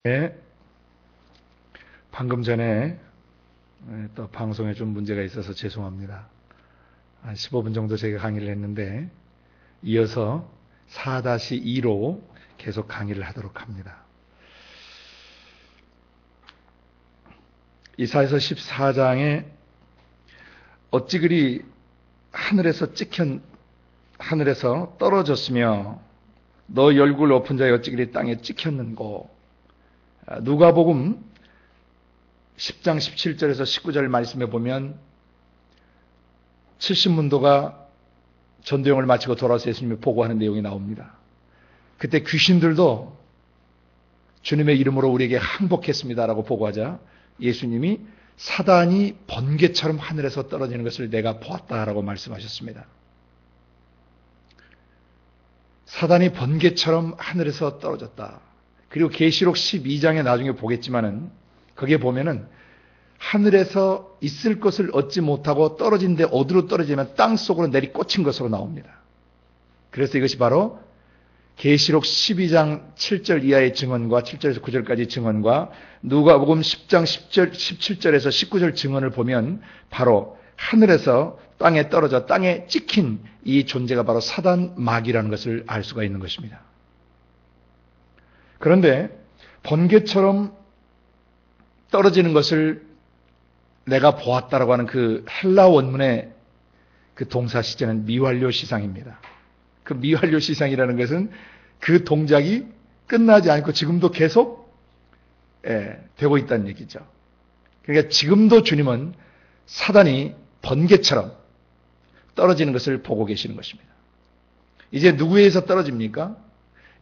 네, 방금 전에 또 방송에 좀 문제가 있어서 죄송합니다. 한 15분 정도 제가 강의를 했는데 이어서 4-2로 계속 강의를 하도록 합니다. 이사야서 14장에 어찌 그리 하늘에서 떨어졌으며 너 얼굴 높은 자의 어찌 그리 땅에 찍혔는고. 누가복음 10장 17절에서 19절 말씀에 보면 70문도가 전도용을 마치고 돌아와서 예수님을 보고하는 내용이 나옵니다. 그때 귀신들도 주님의 이름으로 우리에게 항복했습니다라고 보고하자 예수님이 사단이 번개처럼 하늘에서 떨어지는 것을 내가 보았다라고 말씀하셨습니다. 사단이 번개처럼 하늘에서 떨어졌다. 그리고 계시록 12장에 나중에 보겠지만은 거기에 보면은 하늘에서 있을 것을 얻지 못하고 떨어진데 어디로 떨어지면 땅 속으로 내리 꽂힌 것으로 나옵니다. 그래서 이것이 바로 계시록 12장 7절 이하의 증언과 7절에서 9절까지 증언과 누가복음 10장 17절에서 19절 증언을 보면 바로 하늘에서 땅에 떨어져 땅에 찍힌 이 존재가 바로 사단 마귀라는 것을 알 수가 있는 것입니다. 그런데 번개처럼 떨어지는 것을 내가 보았다라고 하는 그 헬라 원문의 그 동사 시제는 미완료 시상입니다. 그 미완료 시상이라는 것은 그 동작이 끝나지 않고 지금도 계속 되고 있다는 얘기죠. 그러니까 지금도 주님은 사단이 번개처럼 떨어지는 것을 보고 계시는 것입니다. 이제 누구에 의해서 떨어집니까?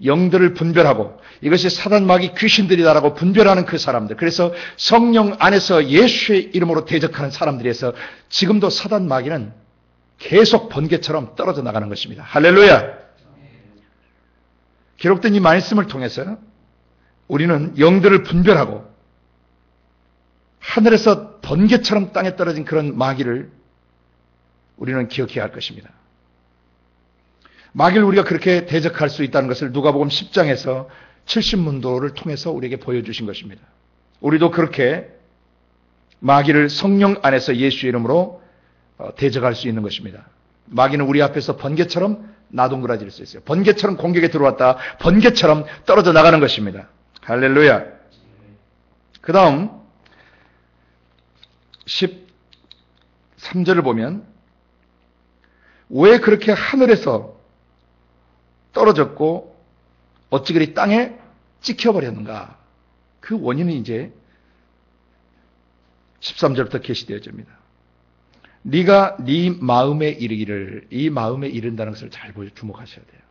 영들을 분별하고 이것이 사단 마귀 귀신들이다라고 분별하는 그 사람들, 그래서 성령 안에서 예수의 이름으로 대적하는 사람들에서 지금도 사단 마귀는 계속 번개처럼 떨어져 나가는 것입니다. 할렐루야. 기록된 이 말씀을 통해서 우리는 영들을 분별하고 하늘에서 번개처럼 땅에 떨어진 그런 마귀를 우리는 기억해야 할 것입니다. 마귀를 우리가 그렇게 대적할 수 있다는 것을 누가복음 10장에서 70문도를 통해서 우리에게 보여주신 것입니다. 우리도 그렇게 마귀를 성령 안에서 예수의 이름으로 대적할 수 있는 것입니다. 마귀는 우리 앞에서 번개처럼 나동그라질 수 있어요. 번개처럼 공격에 들어왔다 번개처럼 떨어져 나가는 것입니다. 할렐루야. 그 다음 13절을 보면 왜 그렇게 하늘에서 떨어졌고 어찌 그리 땅에 찍혀버렸는가. 그 원인은 이제 13절부터 게시되어집니다. 네가 네 마음에 이르기를, 이 마음에 이른다는 것을 잘 주목하셔야 돼요.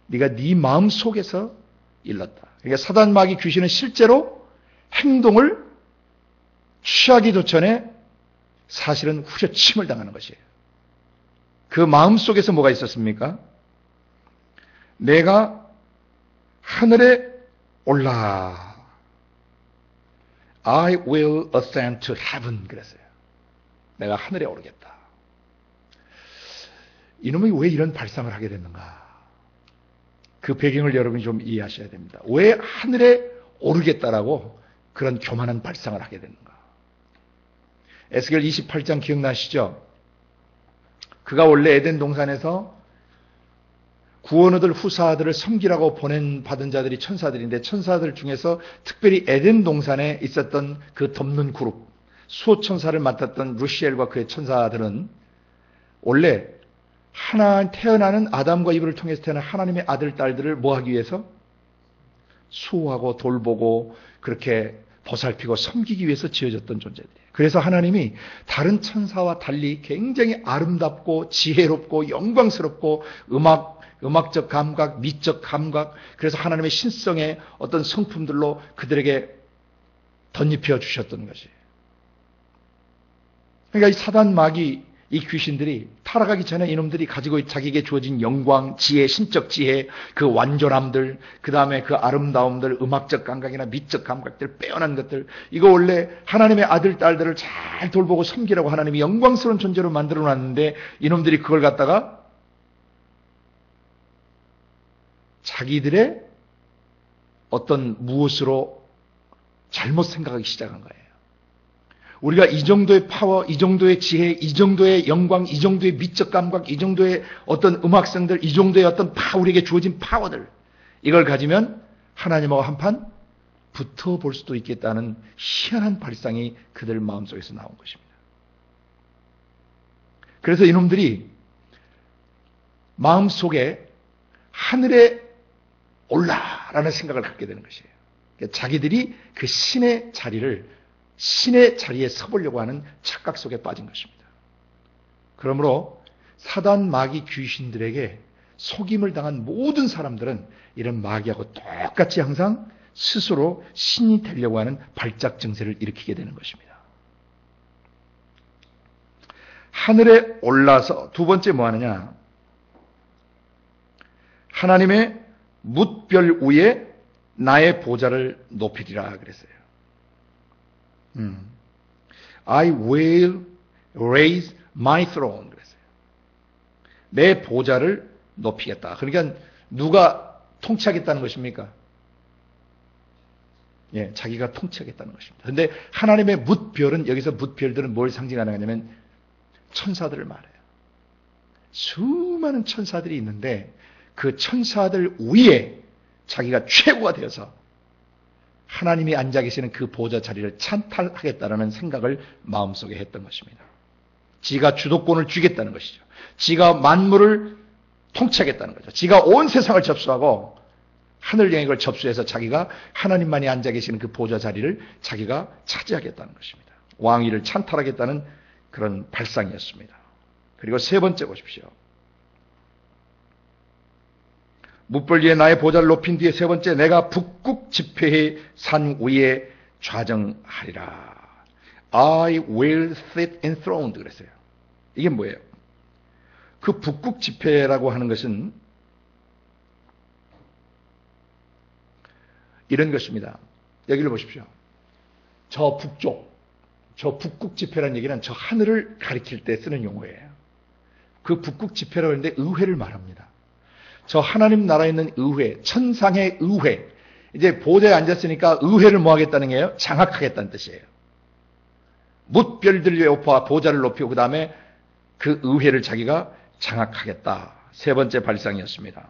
네가 네 마음 속에서 일렀다. 그러니까 사단 마귀 귀신은 실제로 행동을 취하기도 전에 사실은 후려침을 당하는 것이에요. 그 마음 속에서 뭐가 있었습니까? 내가 하늘에 올라. I will ascend to heaven 그랬어요. 내가 하늘에 오르겠다. 이놈이 왜 이런 발상을 하게 됐는가? 그 배경을 여러분이 좀 이해하셔야 됩니다. 왜 하늘에 오르겠다라고 그런 교만한 발상을 하게 됐는가? 에스겔 28장 기억나시죠? 그가 원래 에덴 동산에서 구원 얻을 후사들을 섬기라고 받은 자들이 천사들인데 천사들 중에서 특별히 에덴 동산에 있었던 그 덮는 그룹, 수호천사를 맡았던 루시엘과 그의 천사들은 원래 태어나는 아담과 이브를 통해서 태어난 하나님의 아들, 딸들을 뭐 하기 위해서? 수호하고 돌보고 그렇게 보살피고 섬기기 위해서 지어졌던 존재들이에요. 그래서 하나님이 다른 천사와 달리 굉장히 아름답고 지혜롭고 영광스럽고 음악적 감각, 미적 감각, 그래서 하나님의 신성의 어떤 성품들로 그들에게 덧입혀 주셨던 것이에요. 그러니까 이 사단 마귀, 이 귀신들이 타락하기 전에 이놈들이 가지고 자기에게 주어진 영광, 지혜, 신적 지혜, 그 완전함들, 그 다음에 그 아름다움들, 음악적 감각이나 미적 감각들, 빼어난 것들, 이거 원래 하나님의 아들, 딸들을 잘 돌보고 섬기라고 하나님이 영광스러운 존재로 만들어 놨는데 이놈들이 그걸 갖다가 자기들의 어떤 무엇으로 잘못 생각하기 시작한 거예요. 우리가 이 정도의 파워, 이 정도의 지혜, 이 정도의 영광, 이 정도의 미적 감각, 이 정도의 어떤 음악성들, 이 정도의 어떤 우리에게 주어진 파워들, 이걸 가지면 하나님하고 한판 붙어볼 수도 있겠다는 희한한 발상이 그들 마음속에서 나온 것입니다. 그래서 이놈들이 마음속에 하늘에 올라라는 생각을 갖게 되는 것이에요. 자기들이 그 신의 자리에 서보려고 하는 착각 속에 빠진 것입니다. 그러므로 사단, 마귀, 귀신들에게 속임을 당한 모든 사람들은 이런 마귀하고 똑같이 항상 스스로 신이 되려고 하는 발작 증세를 일으키게 되는 것입니다. 하늘에 올라서 두 번째 뭐 하느냐? 하나님의 뭇별 위에 나의 보좌를 높이리라 그랬어요. I will raise my throne 그랬어요. 내 보좌를 높이겠다. 그러니까 누가 통치하겠다는 것입니까? 예, 자기가 통치하겠다는 것입니다. 그런데 하나님의 뭇별은, 여기서 뭇별들은 뭘 상징하느냐면 천사들을 말해요. 수많은 천사들이 있는데 그 천사들 위에 자기가 최고가 되어서 하나님이 앉아 계시는 그 보좌 자리를 찬탈하겠다는 생각을 마음속에 했던 것입니다. 지가 주도권을 쥐겠다는 것이죠. 지가 만물을 통치하겠다는 거죠. 지가 온 세상을 접수하고 하늘 영역을 접수해서 자기가 하나님만이 앉아 계시는 그 보좌 자리를 자기가 차지하겠다는 것입니다. 왕위를 찬탈하겠다는 그런 발상이었습니다. 그리고 세 번째 보십시오. 뭇벌 위에 나의 보좌를 높인 뒤에 세 번째, 내가 북극 지폐의 산 위에 좌정하리라. I will sit enthroned 그랬어요. 이게 뭐예요? 그 북극 지폐라고 하는 것은 이런 것입니다. 여기를 보십시오. 저 북쪽, 저 북극 지폐라는 얘기는 저 하늘을 가리킬 때 쓰는 용어예요. 그 북극 지폐라고 하는데 의회를 말합니다. 저 하나님 나라에 있는 의회, 천상의 의회. 이제 보좌에 앉았으니까 의회를 뭐 하겠다는 거예요? 장악하겠다는 뜻이에요. 뭇별들 위에 보좌를 높이고 그 다음에 그 의회를 자기가 장악하겠다. 세 번째 발상이었습니다.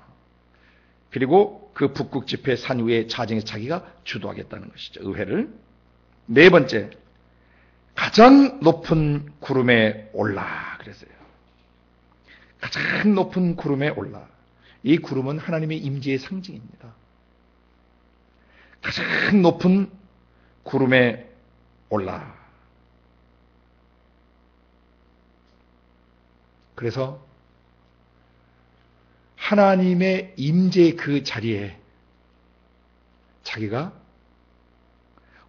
그리고 그 북극 지폐 산 위에 자정에서 자기가 주도하겠다는 것이죠. 의회를. 네 번째, 가장 높은 구름에 올라 그랬어요. 가장 높은 구름에 올라. 이 구름은 하나님의 임재의 상징입니다. 가장 높은 구름에 올라. 그래서 하나님의 임재의 그 자리에 자기가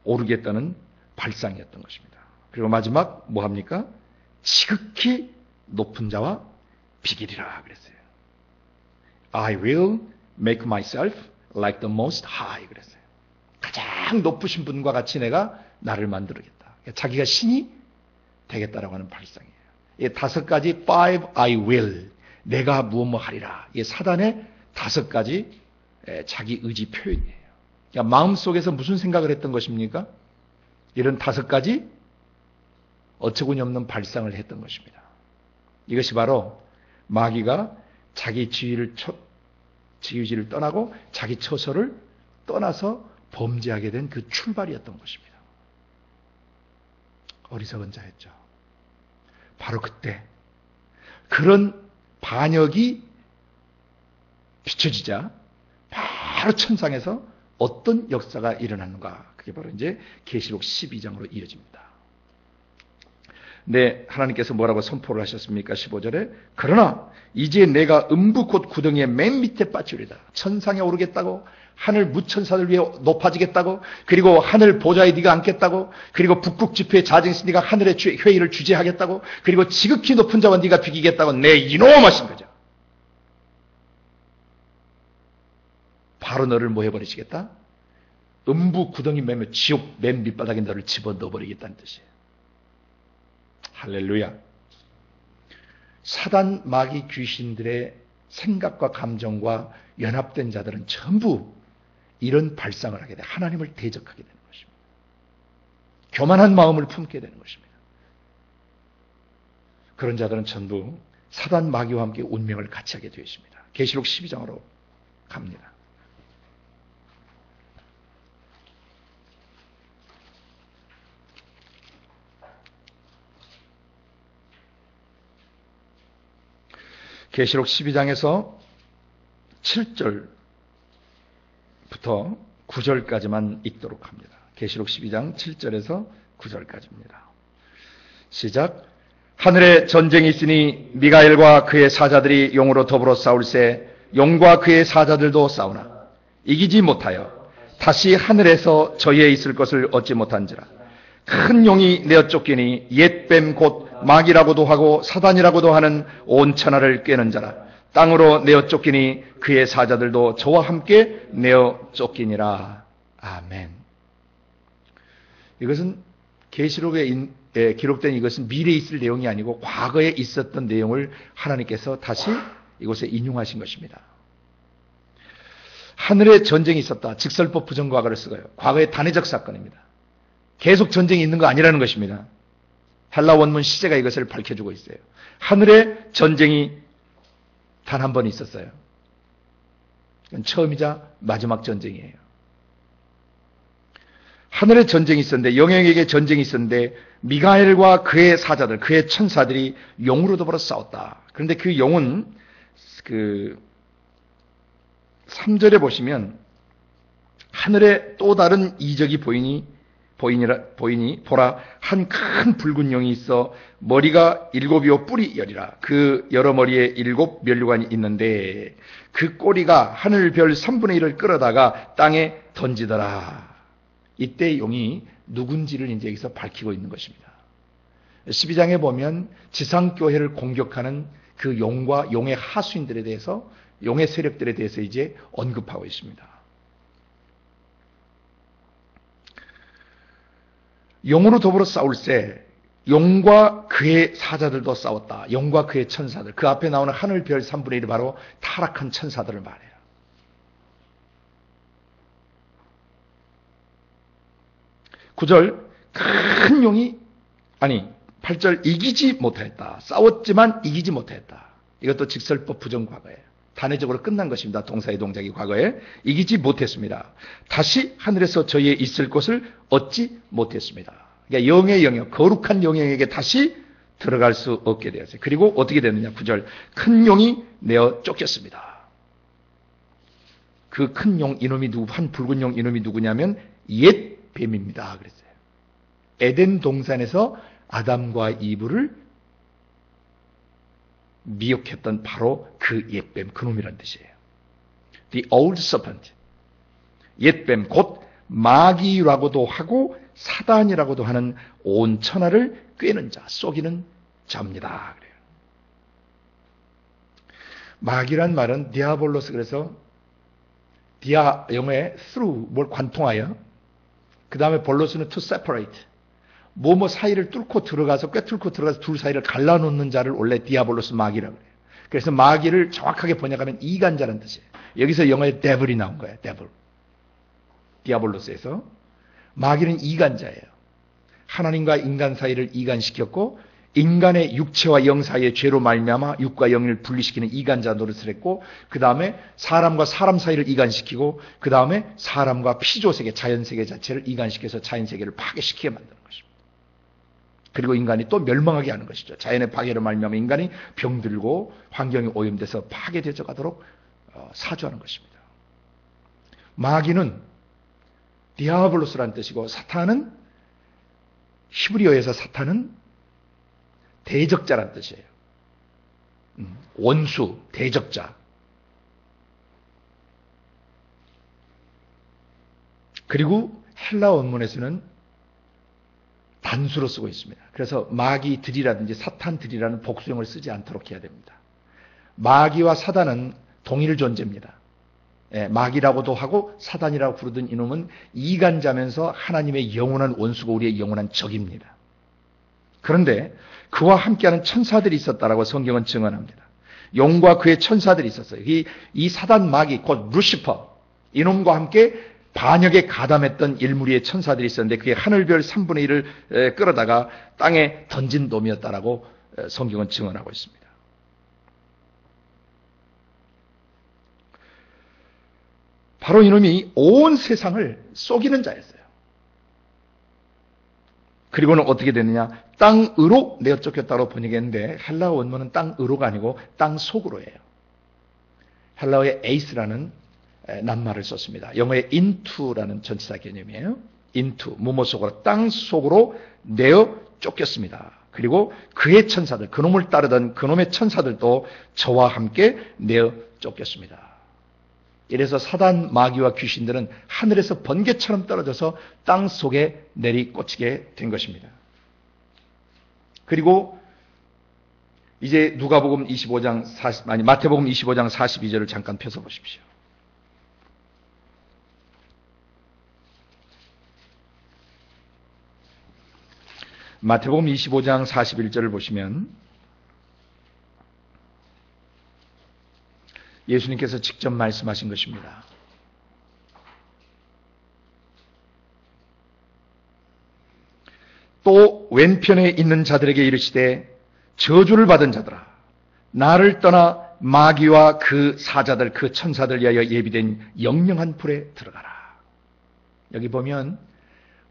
오르겠다는 발상이었던 것입니다. 그리고 마지막 뭐 합니까? 지극히 높은 자와 비기리라 그랬어요. I will make myself like the most high 그랬어요. 가장 높으신 분과 같이 내가 나를 만들겠다. 자기가 신이 되겠다라고 하는 발상이에요. 이 다섯 가지 five I will 내가 무엇뭐 하리라. 이게 사단의 다섯 가지 자기 의지 표현이에요. 그러니까 마음속에서 무슨 생각을 했던 것입니까? 이런 다섯 가지 어처구니 없는 발상을 했던 것입니다. 이것이 바로 마귀가 자기 지휘지를 떠나고 자기 처소를 떠나서 범죄하게 된 그 출발이었던 것입니다. 어리석은 자였죠. 바로 그때 그런 반역이 비춰지자 바로 천상에서 어떤 역사가 일어났는가? 그게 바로 이제 계시록 12장으로 이어집니다. 네, 하나님께서 뭐라고 선포를 하셨습니까? 15절에 그러나 이제 내가 음부 곧 구덩이의 맨 밑에 빠지리다. 천상에 오르겠다고, 하늘 무천사들 위에 높아지겠다고, 그리고 하늘 보좌에 네가 앉겠다고, 그리고 북극 지폐의 자정에서 네가 하늘의 회의를 주재하겠다고, 그리고 지극히 높은 자와 네가 비기겠다고 내 이놈 하신 거죠. 바로 너를 뭐 해버리시겠다? 음부 구덩이 맨 지옥 맨 밑바닥에 너를 집어넣어버리겠다는 뜻이에요. 할렐루야. 사단, 마귀, 귀신들의 생각과 감정과 연합된 자들은 전부 이런 발상을 하게 돼. 하나님을 대적하게 되는 것입니다. 교만한 마음을 품게 되는 것입니다. 그런 자들은 전부 사단 마귀와 함께 운명을 같이 하게 되어 있습니다. 계시록 12장으로 갑니다. 계시록 12장에서 7절부터 9절까지만 읽도록 합니다. 계시록 12장 7절에서 9절까지입니다. 시작. 하늘에 전쟁이 있으니 미가엘과 그의 사자들이 용으로 더불어 싸울세 용과 그의 사자들도 싸우나 이기지 못하여 다시 하늘에서 저희에 있을 것을 얻지 못한지라. 큰 용이 내어 쫓기니 옛뱀 곧 마귀라고도 하고 사단이라고도 하는 온 천하를 꿰는 자라. 땅으로 내어 쫓기니 그의 사자들도 저와 함께 내어 쫓기니라. 아멘. 이것은 계시록에 기록된 이것은 미래에 있을 내용이 아니고 과거에 있었던 내용을 하나님께서 다시 이곳에 인용하신 것입니다. 하늘에 전쟁이 있었다. 직설법 부정과거를 쓰고요. 과거의 단회적 사건입니다. 계속 전쟁이 있는 거 아니라는 것입니다. 헬라 원문 시제가 이것을 밝혀주고 있어요. 하늘에 전쟁이 단 한 번 있었어요. 처음이자 마지막 전쟁이에요. 하늘에 전쟁이 있었는데, 영역에게 전쟁이 있었는데 미가엘과 그의 사자들, 그의 천사들이 용으로 더불어 싸웠다. 그런데 그 용은 3절에 보시면 하늘에 또 다른 이적이 보이니 보라 한 큰 붉은 용이 있어 머리가 7이요 뿔이 10이라. 그 여러 머리에 7 면류관이 있는데 그 꼬리가 하늘 별 3분의 1을 끌어다가 땅에 던지더라. 이때 용이 누군지를 이제 여기서 밝히고 있는 것입니다. 12장에 보면 지상교회를 공격하는 그 용과 용의 하수인들에 대해서, 용의 세력들에 대해서 이제 언급하고 있습니다. 용으로 더불어 싸울세 용과 그의 사자들도 싸웠다. 용과 그의 천사들. 그 앞에 나오는 하늘 별 3분의 1이 바로 타락한 천사들을 말해요. (9절) 큰 용이 8절 이기지 못하였다. 싸웠지만 이기지 못하였다. 이것도 직설법 부정과거예요. 단회적으로 끝난 것입니다. 동사의 동작이 과거에 이기지 못했습니다. 다시 하늘에서 저희의 있을 곳을 얻지 못했습니다. 그러니까 영의 영역, 거룩한 영역에게 다시 들어갈 수 없게 되었어요. 그리고 어떻게 됐느냐? 9절 큰 용이 내어 쫓겼습니다. 그 큰 용 이놈이 한 붉은 용 이놈이 누구냐면 옛 뱀입니다. 그랬어요. 에덴 동산에서 아담과 이브를 미혹했던 바로 그 옛뱀, 그놈이란 뜻이에요. The old serpent. 옛뱀, 곧 마귀라고도 하고 사단이라고도 하는 온 천하를 꿰는 자, 속이는 자입니다. 그래요. 마귀란 말은 디아볼로스, 그래서 영어에 through, 뭘 관통하여, 그 다음에 볼로스는 to separate, 뭐뭐 사이를 뚫고 들어가서, 꿰뚫고 들어가서 둘 사이를 갈라놓는 자를 원래 디아볼로스 마귀라고 해요. 그래서 마귀를 정확하게 번역하면 이간자라는 뜻이에요. 여기서 영어에 devil이 나온 거예요. devil. 디아볼로스에서. 마귀는 이간자예요. 하나님과 인간 사이를 이간시켰고, 인간의 육체와 영 사이의 죄로 말미암아 육과 영을 분리시키는 이간자 노릇을 했고, 그 다음에 사람과 사람 사이를 이간시키고, 그 다음에 사람과 피조세계, 자연세계 자체를 이간시켜서 자연세계를 파괴시키게 만드는 것입니다. 그리고 인간이 또 멸망하게 하는 것이죠. 자연의 파괴로 말미암아 인간이 병들고 환경이 오염돼서 파괴되어 가도록 사주하는 것입니다. 마귀는 디아블로스라는 뜻이고, 사탄은 히브리어에서 사탄은 대적자라는 뜻이에요. 원수, 대적자. 그리고 헬라 원문에서는 단수로 쓰고 있습니다. 그래서 마귀들이라든지 사탄들이라는 복수형을 쓰지 않도록 해야 됩니다. 마귀와 사단은 동일 존재입니다. 마귀라고도 하고 사단이라고 부르던 이놈은 이간자면서 하나님의 영원한 원수고 우리의 영원한 적입니다. 그런데 그와 함께하는 천사들이 있었다라고 성경은 증언합니다. 용과 그의 천사들이 있었어요. 이 사단 마귀 곧 루시퍼, 이놈과 함께 반역에 가담했던 일무리의 천사들이 있었는데 그게 하늘별 3분의 1을 끌어다가 땅에 던진 놈이었다라고 성경은 증언하고 있습니다. 바로 이놈이 온 세상을 속이는 자였어요. 그리고는 어떻게 됐느냐? 땅으로 내어 쫓겼다고 번역했는데 헬라어 원문은 땅으로가 아니고 땅 속으로예요. 헬라어의 에이스라는 낱말을 썼습니다. 영어의 into라는 전치사 개념이에요. into, 무엇 속으로, 땅 속으로 내어 쫓겼습니다. 그리고 그의 천사들, 그놈을 따르던 그놈의 천사들도 저와 함께 내어 쫓겼습니다. 이래서 사단, 마귀와 귀신들은 하늘에서 번개처럼 떨어져서 땅 속에 내리꽂히게 된 것입니다. 그리고 이제 누가복음 25장 마태복음 25장 42절을 잠깐 펴서 보십시오. 마태복음 25장 41절을 보시면 예수님께서 직접 말씀하신 것입니다. 또 왼편에 있는 자들에게 이르시되 저주를 받은 자들아 나를 떠나 마귀와 그 사자들 그 천사들 위하여 예비된 영영한 불에 들어가라. 여기 보면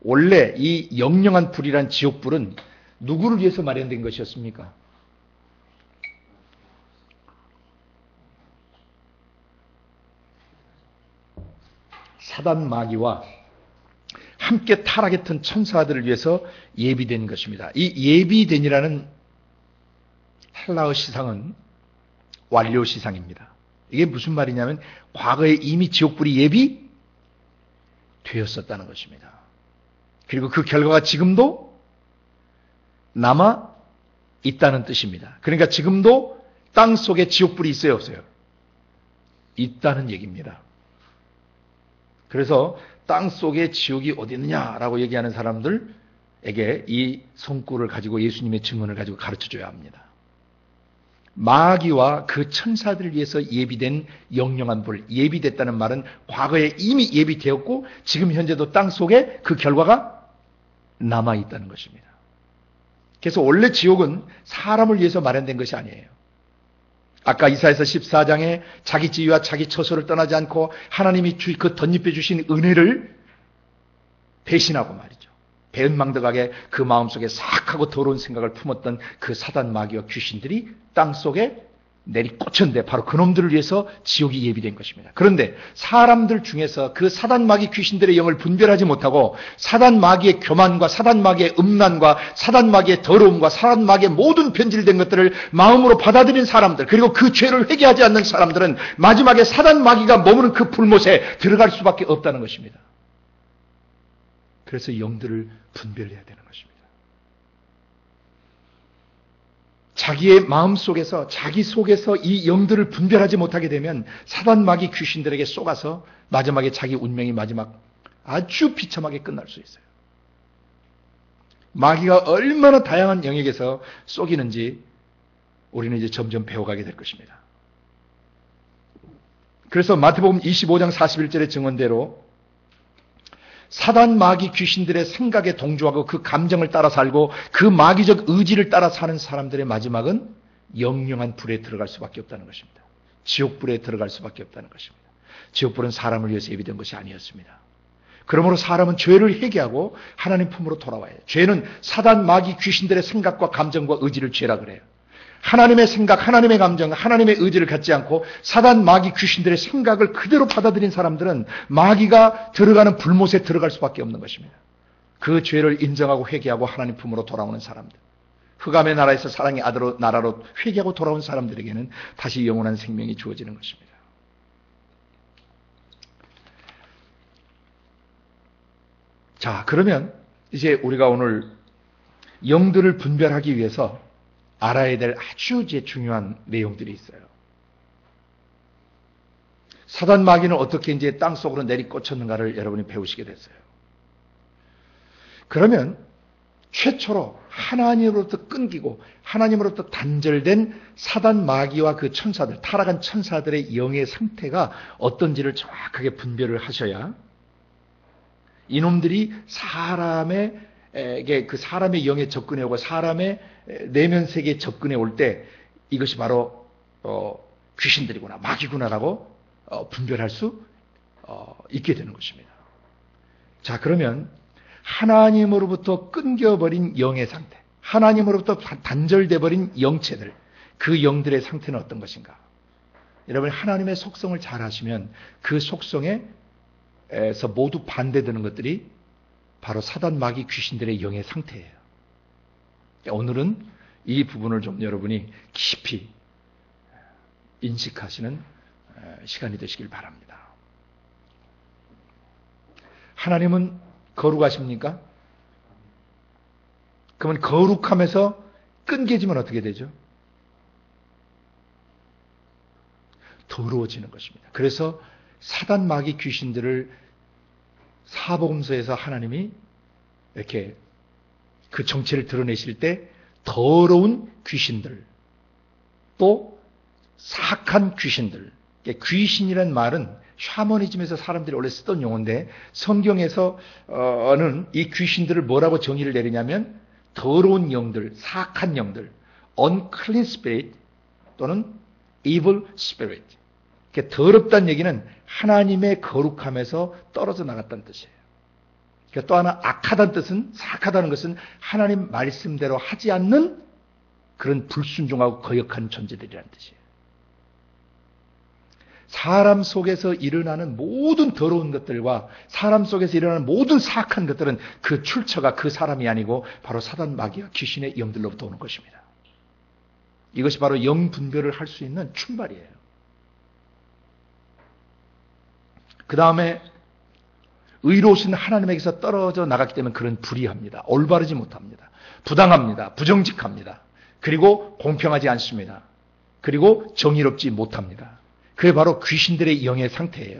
원래 이 영영한 불이란 지옥불은 누구를 위해서 마련된 것이었습니까? 사단 마귀와 함께 타락했던 천사들을 위해서 예비된 것입니다. 이 예비된이라는 헬라어 시상은 완료 시상입니다. 이게 무슨 말이냐면 과거에 이미 지옥불이 예비되었었다는 것입니다. 그리고 그 결과가 지금도 남아 있다는 뜻입니다. 그러니까 지금도 땅 속에 지옥불이 있어요, 없어요? 있다는 얘기입니다. 그래서 땅 속에 지옥이 어디 있느냐라고 얘기하는 사람들에게 이 성구를 가지고 예수님의 증언을 가지고 가르쳐줘야 합니다. 마귀와 그 천사들을 위해서 예비된 영영한 불, 예비됐다는 말은 과거에 이미 예비되었고 지금 현재도 땅 속에 그 결과가 남아있다는 것입니다. 그래서 원래 지옥은 사람을 위해서 마련된 것이 아니에요. 아까 이사야서 14장에 자기 지위와 자기 처소를 떠나지 않고 하나님이 그 덧입혀 주신 은혜를 배신하고 말이죠. 배은망덕하게 그 마음속에 사악하고 더러운 생각을 품었던 그 사단 마귀와 귀신들이 땅속에 내리꽂혔는데 바로 그놈들을 위해서 지옥이 예비된 것입니다. 그런데 사람들 중에서 그 사단 마귀 귀신들의 영을 분별하지 못하고 사단 마귀의 교만과 사단 마귀의 음란과 사단 마귀의 더러움과 사단 마귀의 모든 변질된 것들을 마음으로 받아들인 사람들 그리고 그 죄를 회개하지 않는 사람들은 마지막에 사단 마귀가 머무는 그 불못에 들어갈 수밖에 없다는 것입니다. 그래서 영들을 분별해야 되는 것입니다. 자기의 마음속에서 자기 속에서 이 영들을 분별하지 못하게 되면 사단 마귀 귀신들에게 쏘가서 마지막에 자기 운명이 마지막 아주 비참하게 끝날 수 있어요. 마귀가 얼마나 다양한 영역에서 쏘기는지 우리는 이제 점점 배워가게 될 것입니다. 그래서 마태복음 25장 41절의 증언대로 사단 마귀 귀신들의 생각에 동조하고 그 감정을 따라 살고 그 마귀적 의지를 따라 사는 사람들의 마지막은 영영한 불에 들어갈 수밖에 없다는 것입니다. 지옥불에 들어갈 수밖에 없다는 것입니다. 지옥불은 사람을 위해서 예비된 것이 아니었습니다. 그러므로 사람은 죄를 회개하고 하나님 품으로 돌아와야 해요. 죄는 사단 마귀 귀신들의 생각과 감정과 의지를 죄라 그래요. 하나님의 생각, 하나님의 감정, 하나님의 의지를 갖지 않고 사단 마귀 귀신들의 생각을 그대로 받아들인 사람들은 마귀가 들어가는 불못에 들어갈 수밖에 없는 것입니다. 그 죄를 인정하고 회개하고 하나님 품으로 돌아오는 사람들, 흑암의 나라에서 사랑의 아들로 나라로 회개하고 돌아온 사람들에게는 다시 영원한 생명이 주어지는 것입니다. 자, 그러면 이제 우리가 오늘 영들을 분별하기 위해서 알아야 될 아주 이제 중요한 내용들이 있어요. 사단 마귀는 어떻게 이제 땅 속으로 내리꽂혔는가를 여러분이 배우시게 됐어요. 그러면 최초로 하나님으로부터 끊기고 하나님으로부터 단절된 사단 마귀와 그 천사들, 타락한 천사들의 영의 상태가 어떤지를 정확하게 분별을 하셔야 이놈들이 사람에게 그 사람의 영에 접근해 오고 사람의 내면 세계에 접근해 올 때 이것이 바로 귀신들이구나, 마귀구나라고 분별할 수 있게 되는 것입니다. 자, 그러면 하나님으로부터 끊겨버린 영의 상태, 하나님으로부터 단절돼 버린 영체들, 그 영들의 상태는 어떤 것인가? 여러분, 하나님의 속성을 잘 아시면 그 속성에서 모두 반대되는 것들이 바로 사단, 마귀, 귀신들의 영의 상태예요. 오늘은 이 부분을 좀 여러분이 깊이 인식하시는 시간이 되시길 바랍니다. 하나님은 거룩하십니까? 그러면 거룩함에서 끊겨지면 어떻게 되죠? 더러워지는 것입니다. 그래서 사단, 마귀, 귀신들을 사복음서에서 하나님이 이렇게 그 정체를 드러내실 때 더러운 귀신들, 또 사악한 귀신들, 귀신이라는 말은 샤머니즘에서 사람들이 원래 쓰던 용어인데 성경에서는 이 귀신들을 뭐라고 정의를 내리냐면 더러운 영들, 사악한 영들, unclean spirit 또는 evil spirit. 더럽다는 얘기는 하나님의 거룩함에서 떨어져 나갔다는 뜻이에요. 또 하나 악하다는 뜻은, 사악하다는 것은 하나님 말씀대로 하지 않는 그런 불순종하고 거역한 존재들이라는 뜻이에요. 사람 속에서 일어나는 모든 더러운 것들과 사람 속에서 일어나는 모든 사악한 것들은 그 출처가 그 사람이 아니고 바로 사단, 마귀와 귀신의 영들로부터 오는 것입니다. 이것이 바로 영 분별을 할 수 있는 출발이에요. 그 다음에 의로우신 하나님에게서 떨어져 나갔기 때문에 그런 불의합니다. 올바르지 못합니다. 부당합니다. 부정직합니다. 그리고 공평하지 않습니다. 그리고 정의롭지 못합니다. 그게 바로 귀신들의 영의 상태예요.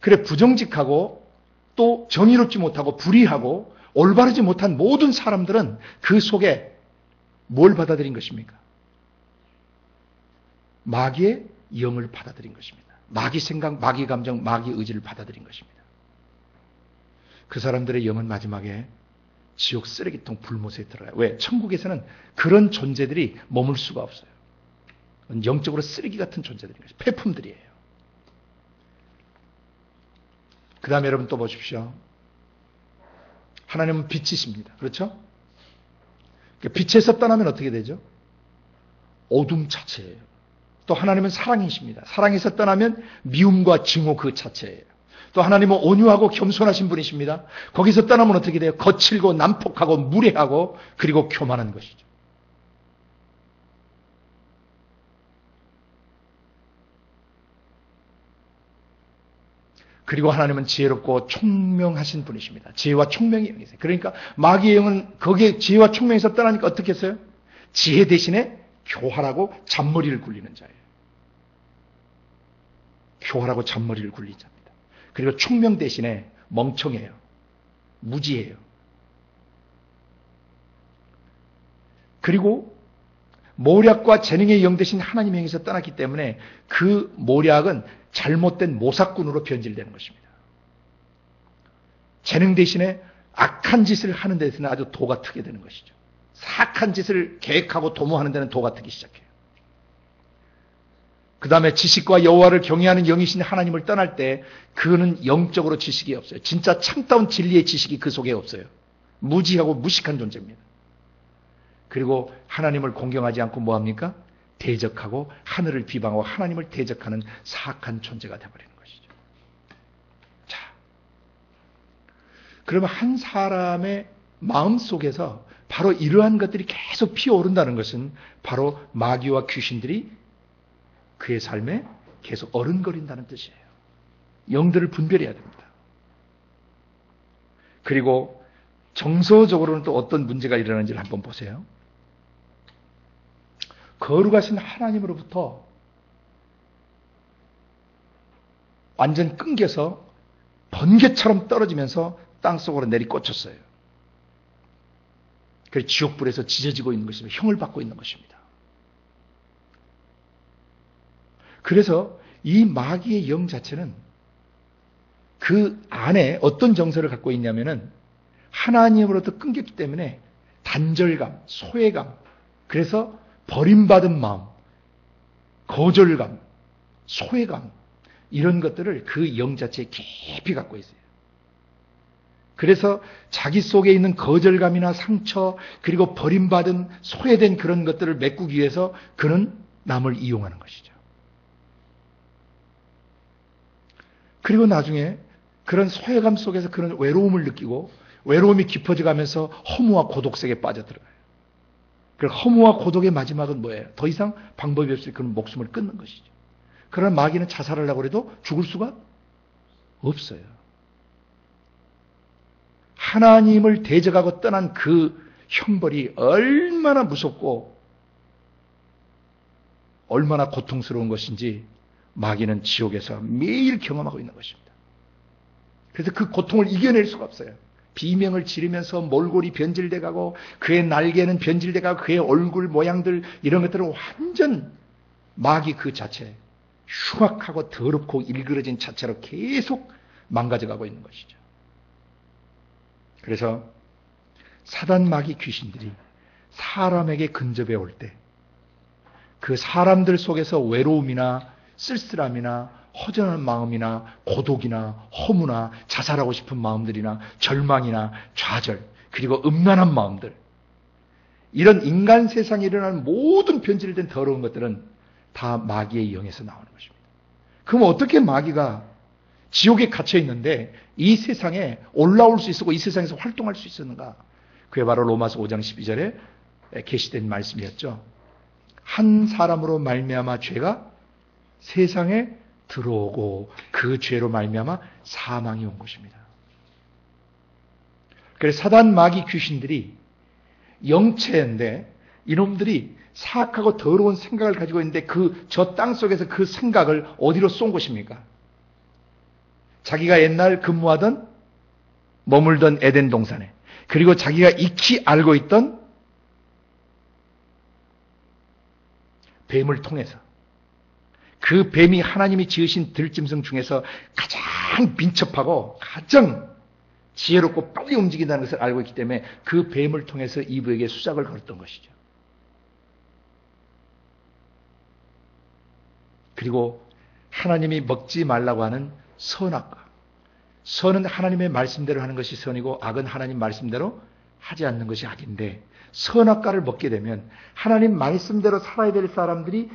그래, 부정직하고 또 정의롭지 못하고 불의하고 올바르지 못한 모든 사람들은 그 속에 뭘 받아들인 것입니까? 마귀의 영을 받아들인 것입니다. 마귀 생각, 마귀 감정, 마귀 의지를 받아들인 것입니다. 그 사람들의 영은 마지막에 지옥 쓰레기통 불못에 들어가요. 왜? 천국에서는 그런 존재들이 머물 수가 없어요. 영적으로 쓰레기 같은 존재들인 것이죠. 폐품들이에요. 그 다음에 여러분 또 보십시오. 하나님은 빛이십니다. 그렇죠? 빛에서 떠나면 어떻게 되죠? 어둠 자체예요. 또 하나님은 사랑이십니다. 사랑에서 떠나면 미움과 증오 그 자체예요. 또 하나님은 온유하고 겸손하신 분이십니다. 거기서 떠나면 어떻게 돼요? 거칠고 난폭하고 무례하고 그리고 교만한 것이죠. 그리고 하나님은 지혜롭고 총명하신 분이십니다. 지혜와 총명이 여기 있어요. 그러니까 마귀의 영은 거기에 지혜와 총명에서 떠나니까 어떻게 했어요? 지혜 대신에 교활하고 잔머리를 굴리는 자예요. 교활하고 잔머리를 굴리는 자입니다. 그리고 총명 대신에 멍청해요. 무지해요. 그리고 모략과 재능의 영 대신 하나님의 영에서 떠났기 때문에 그 모략은 잘못된 모사꾼으로 변질되는 것입니다. 재능 대신에 악한 짓을 하는 데서는 아주 도가 트게 되는 것이죠. 사악한 짓을 계획하고 도모하는 데는 도가 트기 시작해요. 그 다음에 지식과 여호와를 경외하는 영이신 하나님을 떠날 때 그는 영적으로 지식이 없어요. 진짜 참다운 진리의 지식이 그 속에 없어요. 무지하고 무식한 존재입니다. 그리고 하나님을 공경하지 않고 뭐합니까? 대적하고 하늘을 비방하고 하나님을 대적하는 사악한 존재가 되어버리는 것이죠. 자, 그러면 한 사람의 마음 속에서 바로 이러한 것들이 계속 피어오른다는 것은 바로 마귀와 귀신들이 그의 삶에 계속 어른거린다는 뜻이에요. 영들을 분별해야 됩니다. 그리고 정서적으로는 또 어떤 문제가 일어나는지를 한번 보세요. 거룩하신 하나님으로부터 완전 끊겨서 번개처럼 떨어지면서 땅속으로 내리꽂혔어요. 그래서 지옥불에서 지져지고 있는 것입니다. 형을 받고 있는 것입니다. 그래서 이 마귀의 영 자체는 그 안에 어떤 정서를 갖고 있냐면은 하나님으로부터 끊겼기 때문에 단절감, 소외감, 그래서 버림받은 마음, 거절감, 소외감, 이런 것들을 그 영 자체에 깊이 갖고 있어요. 그래서 자기 속에 있는 거절감이나 상처, 그리고 버림받은 소외된 그런 것들을 메꾸기 위해서 그는 남을 이용하는 것이죠. 그리고 나중에 그런 소외감 속에서 그런 외로움을 느끼고 외로움이 깊어져 가면서 허무와 고독 속에 빠져들어가요. 그 허무와 고독의 마지막은 뭐예요? 더 이상 방법이 없이 그런 목숨을 끊는 것이죠. 그러나 마귀는 자살하려고 해도 죽을 수가 없어요. 하나님을 대적하고 떠난 그 형벌이 얼마나 무섭고 얼마나 고통스러운 것인지 마귀는 지옥에서 매일 경험하고 있는 것입니다. 그래서 그 고통을 이겨낼 수가 없어요. 비명을 지르면서 몰골이 변질돼 가고 그의 날개는 변질돼 가고 그의 얼굴 모양들 이런 것들은 완전 마귀 그 자체 흉악하고 더럽고 일그러진 자체로 계속 망가져 가고 있는 것이죠. 그래서 사단 마귀 귀신들이 사람에게 근접해 올 때 그 사람들 속에서 외로움이나 쓸쓸함이나 허전한 마음이나 고독이나 허무나 자살하고 싶은 마음들이나 절망이나 좌절 그리고 음란한 마음들 이런 인간 세상에 일어나는 모든 변질된 더러운 것들은 다 마귀의 영에서 나오는 것입니다. 그럼 어떻게 마귀가 지옥에 갇혀 있는데 이 세상에 올라올 수 있었고 이 세상에서 활동할 수 있었는가? 그게 바로 로마서 5장 12절에 계시된 말씀이었죠. 한 사람으로 말미암아 죄가 세상에 들어오고 그 죄로 말미암아 사망이 온 것입니다. 그래서 사단 마귀 귀신들이 영체인데 이놈들이 사악하고 더러운 생각을 가지고 있는데 그 저 땅 속에서 그 생각을 어디로 쏜 것입니까? 자기가 옛날 근무하던 머물던 에덴 동산에 그리고 자기가 익히 알고 있던 뱀을 통해서 그 뱀이 하나님이 지으신 들짐승 중에서 가장 민첩하고 가장 지혜롭고 빨리 움직인다는 것을 알고 있기 때문에 그 뱀을 통해서 이브에게 수작을 걸었던 것이죠. 그리고 하나님이 먹지 말라고 하는 선악과 선은 하나님의 말씀대로 하는 것이 선이고 악은 하나님 말씀대로 하지 않는 것이 악인데 선악과를 먹게 되면 하나님 말씀대로 살아야 될 사람이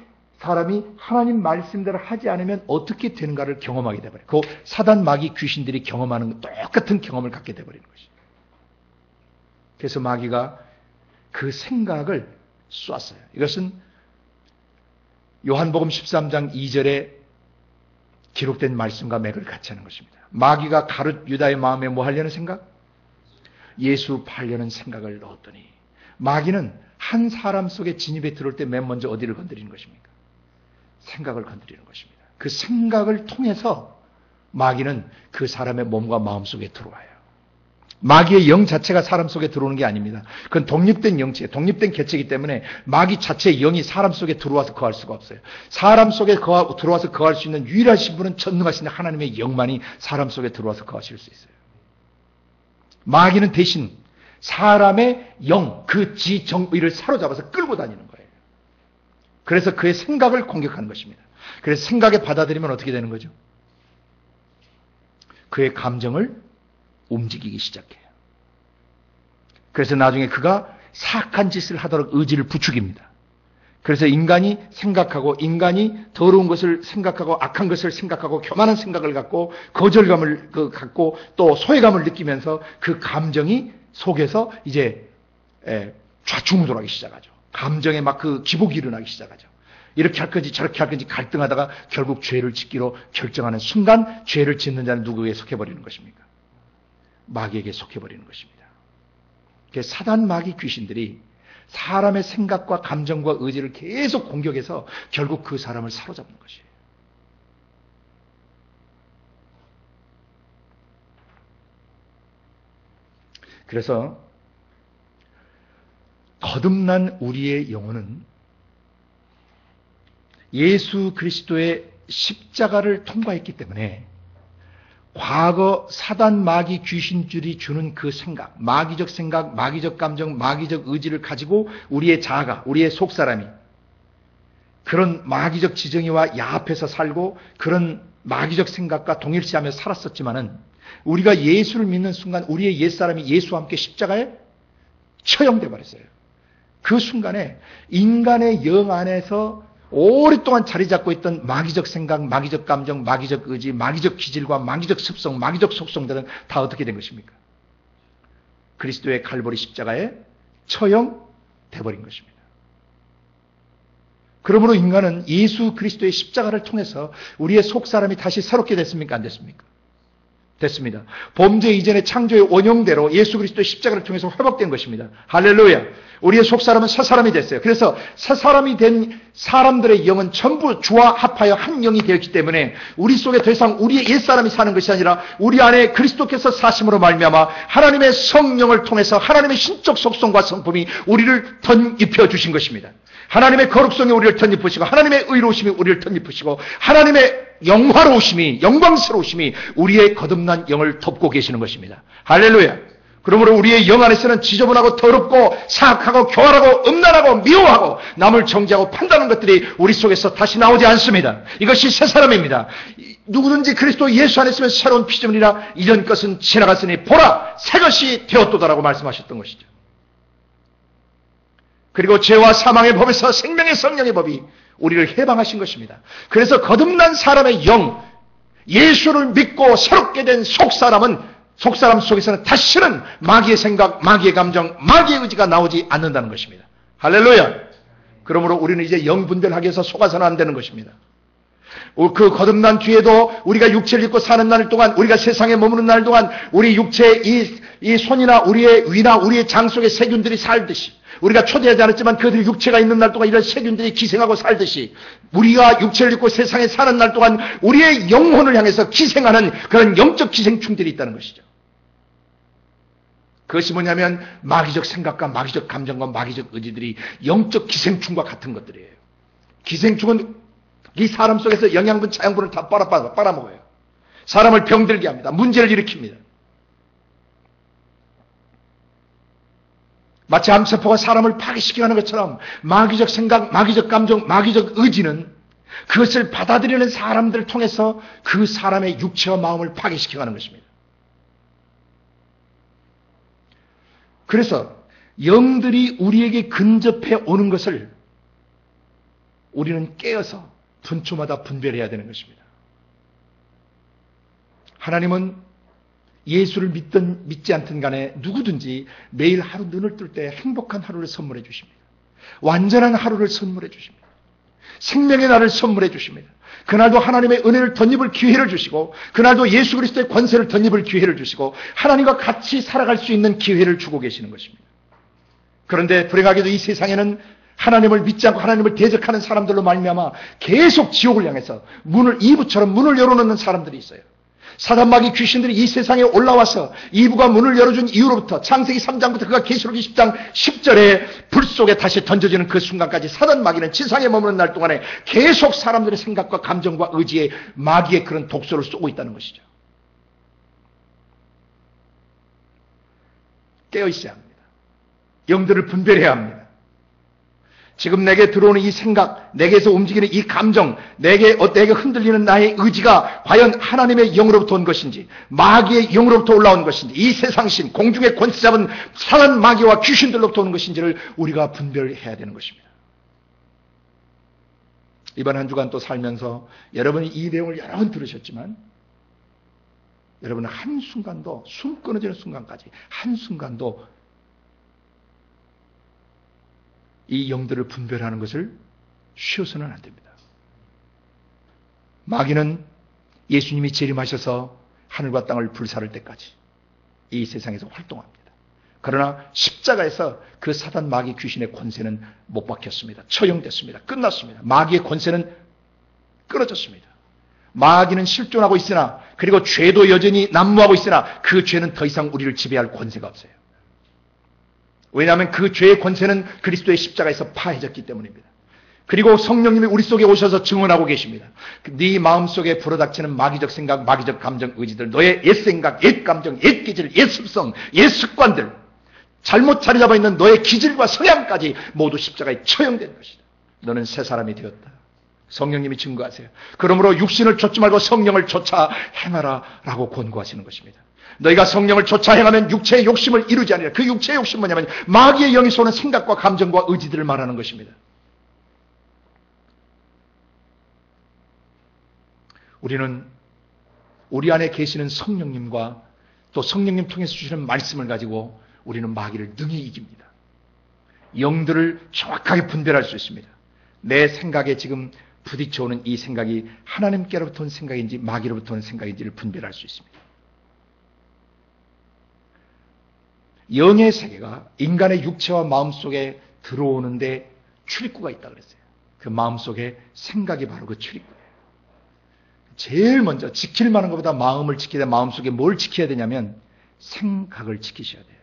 하나님 말씀대로 하지 않으면 어떻게 되는가를 경험하게 되버려요. 그 사단 마귀 귀신들이 경험하는 똑같은 경험을 갖게 되버리는 것이죠. 그래서 마귀가 그 생각을 쏘았어요. 이것은 요한복음 13장 2절에 기록된 말씀과 맥을 같이 하는 것입니다. 마귀가 가룟 유다의 마음에 뭐 하려는 생각? 예수 팔려는 생각을 넣었더니 마귀는 한 사람 속에 진입해 들어올 때 맨 먼저 어디를 건드리는 것입니까? 생각을 건드리는 것입니다. 그 생각을 통해서 마귀는 그 사람의 몸과 마음 속에 들어와요. 마귀의 영 자체가 사람 속에 들어오는 게 아닙니다. 그건 독립된 영체, 독립된 개체이기 때문에 마귀 자체의 영이 사람 속에 들어와서 거할 수가 없어요. 사람 속에 들어와서 거할 수 있는 유일하신 분은 전능하신 하나님의 영만이 사람 속에 들어와서 거하실 수 있어요. 마귀는 대신 사람의 영, 그 지정의를 사로잡아서 끌고 다니는 거예요. 그래서 그의 생각을 공격하는 것입니다. 그래서 생각에 받아들이면 어떻게 되는 거죠? 그의 감정을 움직이기 시작해요. 그래서 나중에 그가 사악한 짓을 하도록 의지를 부추깁니다. 그래서 인간이 생각하고 인간이 더러운 것을 생각하고 악한 것을 생각하고 교만한 생각을 갖고 거절감을 갖고 또 소외감을 느끼면서 그 감정이 속에서 이제 좌충우돌하기 시작하죠. 감정에 막 그 기복이 일어나기 시작하죠. 이렇게 할 건지 저렇게 할 건지 갈등하다가 결국 죄를 짓기로 결정하는 순간 죄를 짓는 자는 누구에게 속해버리는 것입니까? 마귀에게 속해버리는 것입니다. 사단 마귀 귀신들이 사람의 생각과 감정과 의지를 계속 공격해서 결국 그 사람을 사로잡는 것이에요. 그래서 거듭난 우리의 영혼은 예수 그리스도의 십자가를 통과했기 때문에 과거 사단 마귀 귀신들이 주는 그 생각, 마귀적 감정, 마귀적 의지를 가지고 우리의 자아가, 우리의 속사람이 그런 마귀적 지정의와 야합해서 살고 그런 마귀적 생각과 동일시하며 살았었지만은 우리가 예수를 믿는 순간 우리의 옛사람이 예수와 함께 십자가에 처형돼 버렸어요. 그 순간에 인간의 영 안에서 오랫동안 자리 잡고 있던 마귀적 생각, 마귀적 감정, 마귀적 의지, 마귀적 기질과 마귀적 습성, 마귀적 속성들은 다 어떻게 된 것입니까? 그리스도의 갈보리 십자가에 처형돼 버린 것입니다. 그러므로 인간은 예수 그리스도의 십자가를 통해서 우리의 속사람이 다시 새롭게 됐습니까? 안 됐습니까? 됐습니다. 범죄 이전의 창조의 원형대로 예수 그리스도의 십자가를 통해서 회복된 것입니다. 할렐루야. 우리의 속사람은 새 사람이 됐어요. 그래서 새 사람이 된 사람들의 영은 전부 주와 합하여 한 영이 되었기 때문에 우리 속에 더 이상 우리의 옛사람이 사는 것이 아니라 우리 안에 그리스도께서 사심으로 말미암아 하나님의 성령을 통해서 하나님의 신적 속성과 성품이 우리를 덧입혀 주신 것입니다. 하나님의 거룩성이 우리를 덧입으시고 하나님의 의로우심이 우리를 덧입으시고 하나님의 영화로우심이, 영광스러우심이 우리의 거듭난 영을 덮고 계시는 것입니다. 할렐루야. 그러므로 우리의 영 안에서는 지저분하고 더럽고 사악하고 교활하고 음란하고 미워하고 남을 정죄하고 판단하는 것들이 우리 속에서 다시 나오지 않습니다. 이것이 새 사람입니다. 누구든지 그리스도 예수 안에 있으면 새로운 피조물이라 이전 것은 지나갔으니 보라 새 것이 되었도다라고 말씀하셨던 것이죠. 그리고 죄와 사망의 법에서 생명의 성령의 법이 우리를 해방하신 것입니다. 그래서 거듭난 사람의 영, 예수를 믿고 새롭게 된 속사람 속에서는 다시는 마귀의 생각, 마귀의 감정, 마귀의 의지가 나오지 않는다는 것입니다. 할렐루야. 그러므로 우리는 이제 영분별하기 위해서 속아서는 안 되는 것입니다. 그 거듭난 뒤에도 우리가 육체를 입고 사는 날 동안, 우리가 세상에 머무는 날 동안 우리 육체의 이 손이나 우리의 위나 우리의 장 속에 세균들이 살듯이 우리가 초대하지 않았지만 그들이 육체가 있는 날 동안 이런 세균들이 기생하고 살듯이 우리가 육체를 입고 세상에 사는 날 동안 우리의 영혼을 향해서 기생하는 그런 영적 기생충들이 있다는 것이죠. 그것이 뭐냐면 마귀적 생각과 마귀적 감정과 마귀적 의지들이 영적 기생충과 같은 것들이에요. 기생충은 이 사람 속에서 영양분, 자양분을 다 빨아먹어요. 사람을 병들게 합니다. 문제를 일으킵니다. 마치 암세포가 사람을 파괴시키게 하는 것처럼 마귀적 생각, 마귀적 감정, 마귀적 의지는 그것을 받아들이는 사람들을 통해서 그 사람의 육체와 마음을 파괴시키게 하는 것입니다. 그래서 영들이 우리에게 근접해 오는 것을 우리는 깨어서 분초마다 분별해야 되는 것입니다. 하나님은 예수를 믿든 믿지 않든 간에 누구든지 매일 하루 눈을 뜰 때 행복한 하루를 선물해 주십니다. 완전한 하루를 선물해 주십니다. 생명의 날을 선물해 주십니다. 그날도 하나님의 은혜를 덧입을 기회를 주시고 그날도 예수 그리스도의 권세를 덧입을 기회를 주시고 하나님과 같이 살아갈 수 있는 기회를 주고 계시는 것입니다. 그런데 불행하게도 이 세상에는 하나님을 믿지 않고 하나님을 대적하는 사람들로 말미암아 계속 지옥을 향해서 이부처럼 문을 열어놓는 사람들이 있어요. 사단마귀 귀신들이 이 세상에 올라와서 이부가 문을 열어준 이후로부터 창세기 3장부터 그가 계시록이 10장 10절에 불 속에 다시 던져지는 그 순간까지 사단마귀는 지상에 머무는 날 동안에 계속 사람들의 생각과 감정과 의지에 마귀의 그런 독소를 쏘고 있다는 것이죠. 깨어있어야 합니다. 영들을 분별해야 합니다. 지금 내게 들어오는 이 생각, 내게서 움직이는 이 감정, 내게 흔들리는 나의 의지가 과연 하나님의 영으로부터 온 것인지, 마귀의 영으로부터 올라온 것인지, 이 세상신, 공중의 권세 잡은 사단 마귀와 귀신들로부터 오는 것인지를 우리가 분별해야 되는 것입니다. 이번 한 주간 또 살면서 여러분이 이 내용을 여러 번 들으셨지만 여러분은 한순간도, 숨 끊어지는 순간까지 한순간도 이 영들을 분별하는 것을 쉬어서는 안 됩니다. 마귀는 예수님이 재림하셔서 하늘과 땅을 불사를 때까지 이 세상에서 활동합니다. 그러나 십자가에서 그 사단 마귀 귀신의 권세는 못 박혔습니다. 처형됐습니다. 끝났습니다. 마귀의 권세는 끊어졌습니다. 마귀는 실존하고 있으나 그리고 죄도 여전히 난무하고 있으나 그 죄는 더 이상 우리를 지배할 권세가 없어요. 왜냐하면 그 죄의 권세는 그리스도의 십자가에서 파해졌기 때문입니다. 그리고 성령님이 우리 속에 오셔서 증언하고 계십니다. 네 마음속에 불어닥치는 마귀적 생각, 마귀적 감정, 의지들, 너의 옛 생각, 옛 감정, 옛 기질, 옛 습성, 옛 습관들, 잘못 자리 잡아 있는 너의 기질과 성향까지 모두 십자가에 처형된 것이다. 너는 새 사람이 되었다. 성령님이 증거하세요. 그러므로 육신을 좇지 말고 성령을 좇아 행하라 라고 권고하시는 것입니다. 너희가 성령을 좇아 행하면 육체의 욕심을 이루지 아니라, 그 육체의 욕심은 뭐냐면 마귀의 영이 쏘는 생각과 감정과 의지들을 말하는 것입니다. 우리는 우리 안에 계시는 성령님과 또 성령님 통해서 주시는 말씀을 가지고 우리는 마귀를 능히 이깁니다. 영들을 정확하게 분별할 수 있습니다. 내 생각에 지금 부딪혀오는 이 생각이 하나님께로부터 온 생각인지 마귀로부터 온 생각인지를 분별할 수 있습니다. 영의 세계가 인간의 육체와 마음속에 들어오는데 출입구가 있다고 그랬어요. 그 마음속에 생각이 바로 그 출입구예요. 제일 먼저 지킬 만한 것보다 마음을 지켜야 돼. 마음속에 뭘 지켜야 되냐면 생각을 지키셔야 돼요.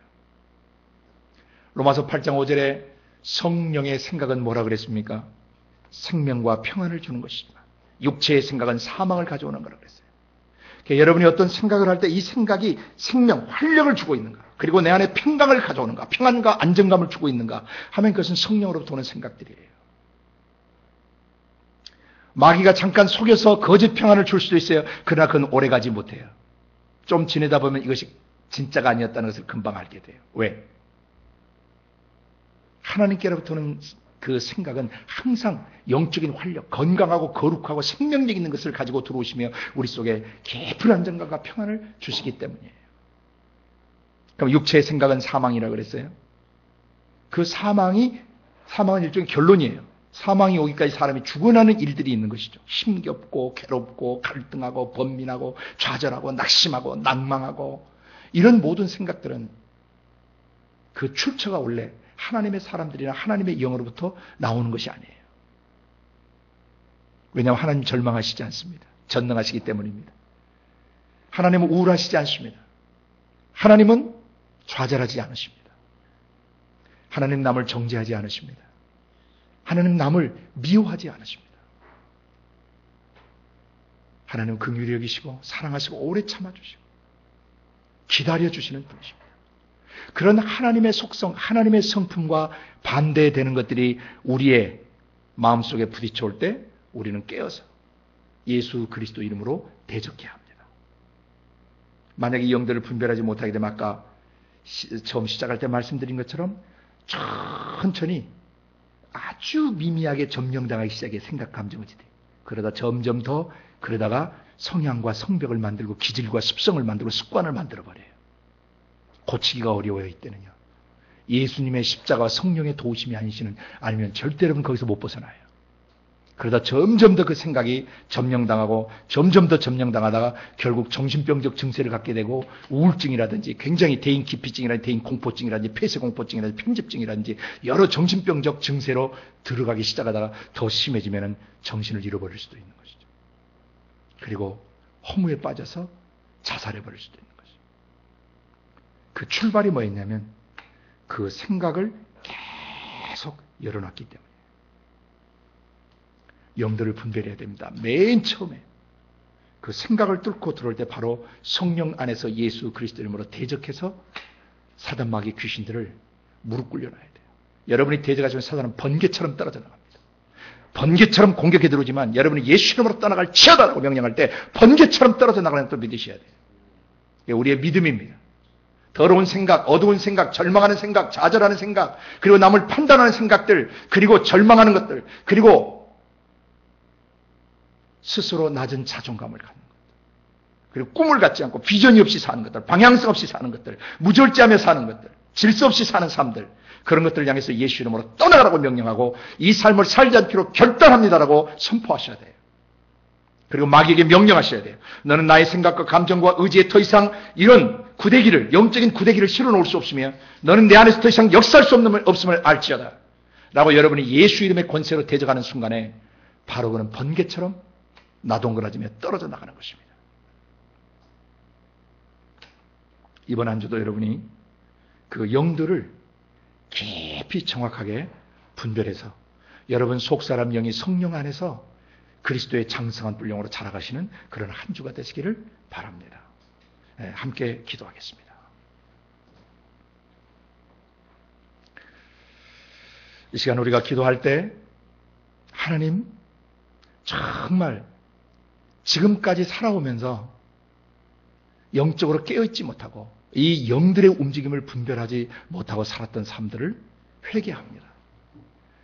로마서 8장 5절에 성령의 생각은 뭐라 그랬습니까? 생명과 평안을 주는 것이지만 육체의 생각은 사망을 가져오는 거라고 그랬어요. 그러니까 여러분이 어떤 생각을 할 때 이 생각이 생명, 활력을 주고 있는가, 그리고 내 안에 평강을 가져오는가, 평안과 안정감을 주고 있는가 하면 그것은 성령으로부터 오는 생각들이에요. 마귀가 잠깐 속여서 거짓 평안을 줄 수도 있어요. 그러나 그건 오래가지 못해요. 좀 지내다 보면 이것이 진짜가 아니었다는 것을 금방 알게 돼요. 왜? 하나님께로부터는 그 생각은 항상 영적인 활력, 건강하고 거룩하고 생명력 있는 것을 가지고 들어오시며 우리 속에 깊은 안정감과 평안을 주시기 때문이에요. 그럼 육체의 생각은 사망이라고 그랬어요. 그 사망은 일종의 결론이에요. 사망이 오기까지 사람이 죽어나는 일들이 있는 것이죠. 힘겹고 괴롭고 갈등하고 번민하고 좌절하고 낙심하고 낭망하고 이런 모든 생각들은 그 출처가 원래 하나님의 사람들이나 하나님의 영으로부터 나오는 것이 아니에요. 왜냐하면 하나님 절망하시지 않습니다. 전능하시기 때문입니다. 하나님은 우울하시지 않습니다. 하나님은 좌절하지 않으십니다. 하나님 남을 정죄하지 않으십니다. 하나님 남을 미워하지 않으십니다. 하나님은 긍휼히 여기시고 사랑하시고 오래 참아주시고 기다려주시는 분이십니다. 그런 하나님의 속성, 하나님의 성품과 반대되는 것들이 우리의 마음속에 부딪혀올 때 우리는 깨어서 예수 그리스도 이름으로 대적해야 합니다. 만약에 이 영들을 분별하지 못하게 되면 아까 처음 시작할 때 말씀드린 것처럼 천천히 아주 미미하게 점령당하기 시작해 생각, 감정, 의지. 그러다 점점 더 그러다가 성향과 성벽을 만들고 기질과 습성을 만들고 습관을 만들어버려요. 고치기가 어려워요. 이때는요. 예수님의 십자가와 성령의 도우심이 아니면 절대 여러분 거기서 못 벗어나요. 그러다 점점 더 그 생각이 점령당하고 점점 더 점령당하다가 결국 정신병적 증세를 갖게 되고 우울증이라든지 굉장히 대인 기피증이라든지 대인 공포증이라든지 폐쇄공포증이라든지 편집증이라든지 여러 정신병적 증세로 들어가기 시작하다가 더 심해지면 정신을 잃어버릴 수도 있는 것이죠. 그리고 허무에 빠져서 자살해버릴 수도 있는 것이죠. 그 출발이 뭐였냐면 그 생각을 계속 열어놨기 때문에 영들을 분별해야 됩니다. 맨 처음에 그 생각을 뚫고 들어올 때 바로 성령 안에서 예수 그리스도 이름으로 대적해서 사단 마귀 귀신들을 무릎 꿇려놔야 돼요. 여러분이 대적하시면 사단은 번개처럼 떨어져 나갑니다. 번개처럼 공격해 들어오지만 여러분이 예수 이름으로 떠나갈 치하다라고 명령할 때 번개처럼 떨어져 나가는 걸 믿으셔야 돼요. 이게 우리의 믿음입니다. 더러운 생각, 어두운 생각, 절망하는 생각, 좌절하는 생각, 그리고 남을 판단하는 생각들, 그리고 절망하는 것들, 그리고 스스로 낮은 자존감을 갖는 것들, 그리고 꿈을 갖지 않고 비전이 없이 사는 것들, 방향성 없이 사는 것들, 무절제하며 사는 것들, 질서 없이 사는 삶들, 그런 것들을 향해서 예수 이름으로 떠나가라고 명령하고 이 삶을 살지 않기로 결단합니다라고 선포하셔야 돼요. 그리고 마귀에게 명령하셔야 돼요. 너는 나의 생각과 감정과 의지에 더 이상 이런 구대기를, 영적인 구대기를 실어놓을 수 없으며 너는 내 안에서 더 이상 역사할 수 없음을 알지어다 라고 여러분이 예수 이름의 권세로 대적하는 순간에 바로 그는 번개처럼 나동그라지며 떨어져 나가는 것입니다. 이번 한 주도 여러분이 그 영들을 깊이 정확하게 분별해서 여러분 속사람 영이 성령 안에서 그리스도의 장성한 뿔령으로 자라가시는 그런 한 주가 되시기를 바랍니다. 함께 기도하겠습니다. 이 시간 우리가 기도할 때 하나님 정말 지금까지 살아오면서 영적으로 깨어있지 못하고 이 영들의 움직임을 분별하지 못하고 살았던 삶들을 회개합니다.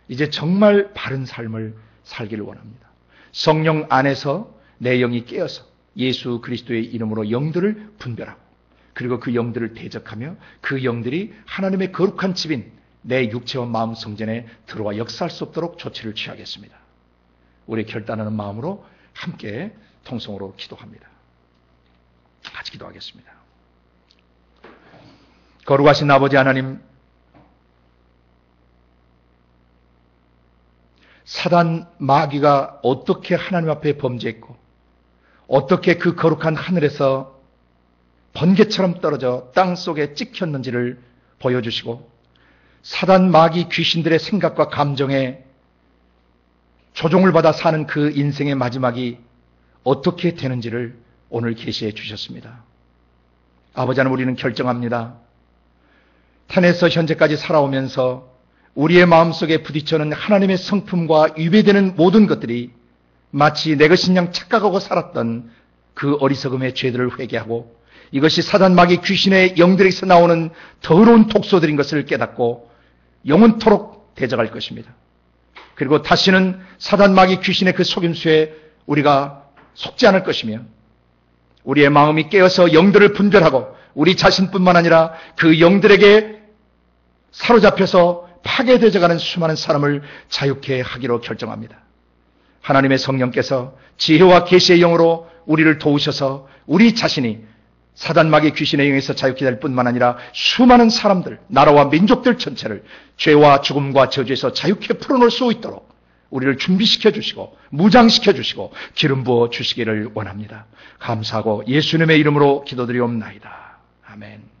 이제 정말 바른 삶을 살기를 원합니다. 성령 안에서 내 영이 깨어서 예수 그리스도의 이름으로 영들을 분별하고 그리고 그 영들을 대적하며 그 영들이 하나님의 거룩한 집인 내 육체와 마음 성전에 들어와 역사할 수 없도록 조치를 취하겠습니다. 우리 결단하는 마음으로 함께 통성으로 기도합니다. 같이 기도하겠습니다. 거룩하신 아버지 하나님, 사단 마귀가 어떻게 하나님 앞에 범죄했고 어떻게 그 거룩한 하늘에서 번개처럼 떨어져 땅 속에 찍혔는지를 보여주시고 사단 마귀 귀신들의 생각과 감정에 조종을 받아 사는 그 인생의 마지막이 어떻게 되는지를 오늘 계시해 주셨습니다. 아버지 하나님, 우리는 결정합니다. 태어나서 현재까지 살아오면서 우리의 마음속에 부딪혀는 하나님의 성품과 위배되는 모든 것들이 마치 내 것인 양 착각하고 살았던 그 어리석음의 죄들을 회개하고 이것이 사단 마귀 귀신의 영들에서 나오는 더러운 독소들인 것을 깨닫고 영원토록 대적할 것입니다. 그리고 다시는 사단 마귀 귀신의 그 속임수에 우리가 속지 않을 것이며 우리의 마음이 깨어서 영들을 분별하고 우리 자신뿐만 아니라 그 영들에게 사로잡혀서 파괴되어가는 수많은 사람을 자유케 하기로 결정합니다. 하나님의 성령께서 지혜와 계시의 영으로 우리를 도우셔서 우리 자신이 사단 마귀 귀신의 영에서 자유케 될 뿐만 아니라 수많은 사람들, 나라와 민족들 전체를 죄와 죽음과 저주에서 자유케 풀어놓을 수 있도록 우리를 준비시켜 주시고 무장시켜 주시고 기름 부어 주시기를 원합니다. 감사하고 예수님의 이름으로 기도드리옵나이다. 아멘.